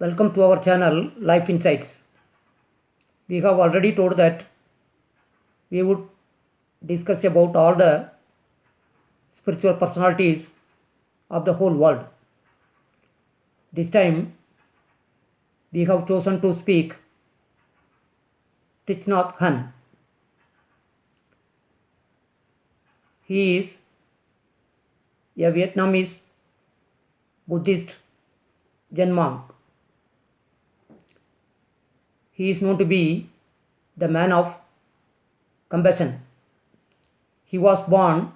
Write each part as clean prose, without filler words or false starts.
Welcome to our channel Life Insights. We have already told that we would discuss about all the spiritual personalities of the whole world. This time we have chosen to speak Thich Nhat Hanh. He is a Vietnamese Buddhist Zen monk. He is known to be the man of compassion. He was born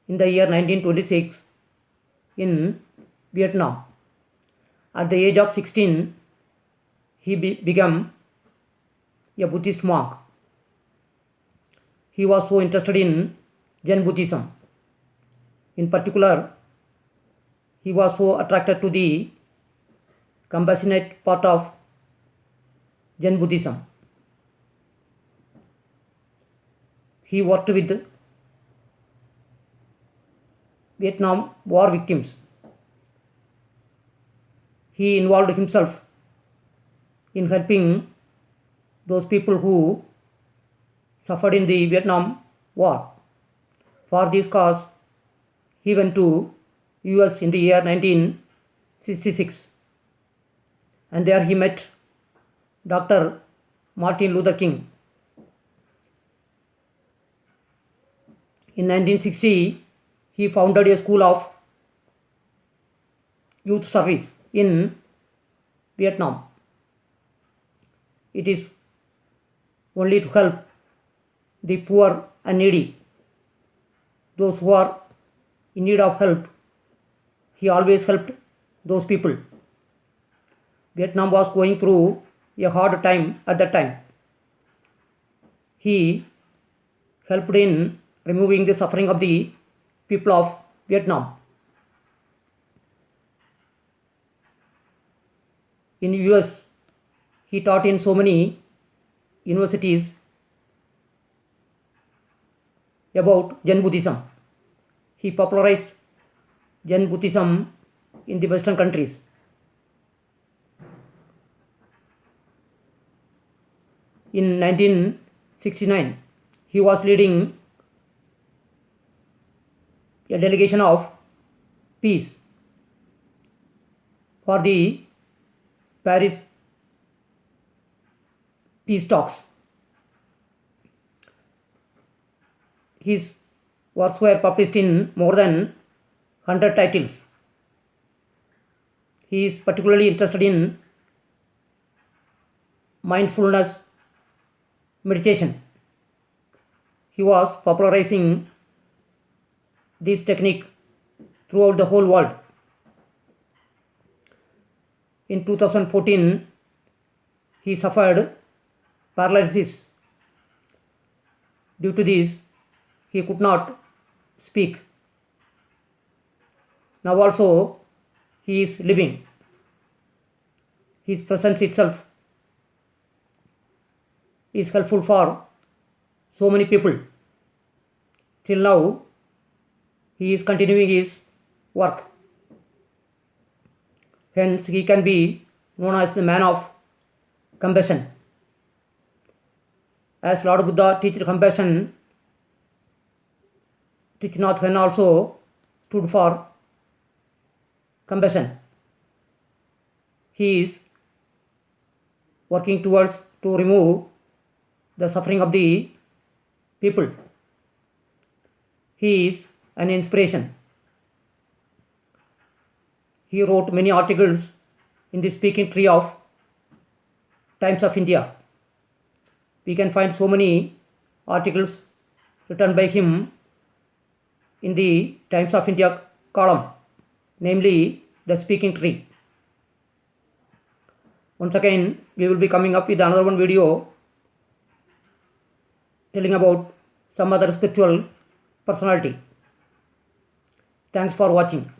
in the year 1926 in Vietnam. At the age of 16, he became a Buddhist monk. He was so interested in Zen Buddhism. In particular, he was so attracted to the compassionate part of Zen Buddhism. He worked with Vietnam war victims. He involved himself in helping those people who suffered in the Vietnam war. For this cause, he went to US in the year 1966, and there he met Dr. Martin Luther King. In 1960, he founded a school of youth service in Vietnam. It is only to help the poor and needy. Those who are in need of help, he always helped those people. Vietnam was going through a hard time at that time. He helped in removing the suffering of the people of Vietnam. In US, he taught in so many universities about Zen Buddhism. He popularized Zen Buddhism in the Western countries. In 1969, he was leading a delegation of peace for the Paris peace talks. His works were published in more than 100 titles. He is particularly interested in mindfulness meditation. He was popularizing this technique throughout the whole world. In 2014, he suffered paralysis. Due to this, he could not speak. Now also, he is living. His presence itself is helpful for so many people. Till now, he is continuing his work. Hence, he can be known as the man of compassion. As Lord Buddha teached compassion, Thich Nhat Hanh also stood for compassion. He is working towards to remove the suffering of the people. He is an inspiration. He wrote many articles in the speaking tree of Times of India. We can find so many articles written by him in the Times of India column, namely the speaking tree. Once again, we will be coming up with another one video telling about some other spiritual personality. Thanks for watching.